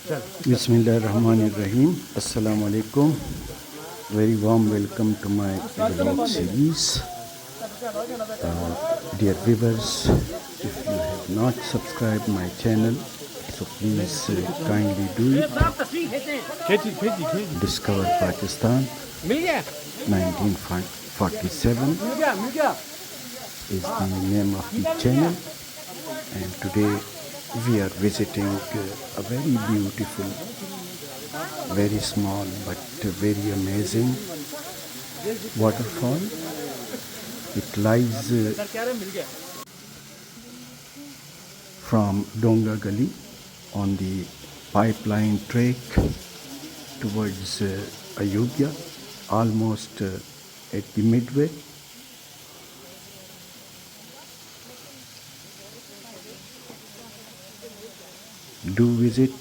Bismillahirrahmanirrahim. Assalamu alaikum. Very warm welcome to my vlog series. Dear viewers, if you have not subscribed my channel, so please kindly do it. Discover Pakistan 1947 is the name of the channel, and today we are visiting a very beautiful, very small but very amazing waterfall. It lies from Dongagali on the pipeline track towards Ayodhya, almost at the midway. Do visit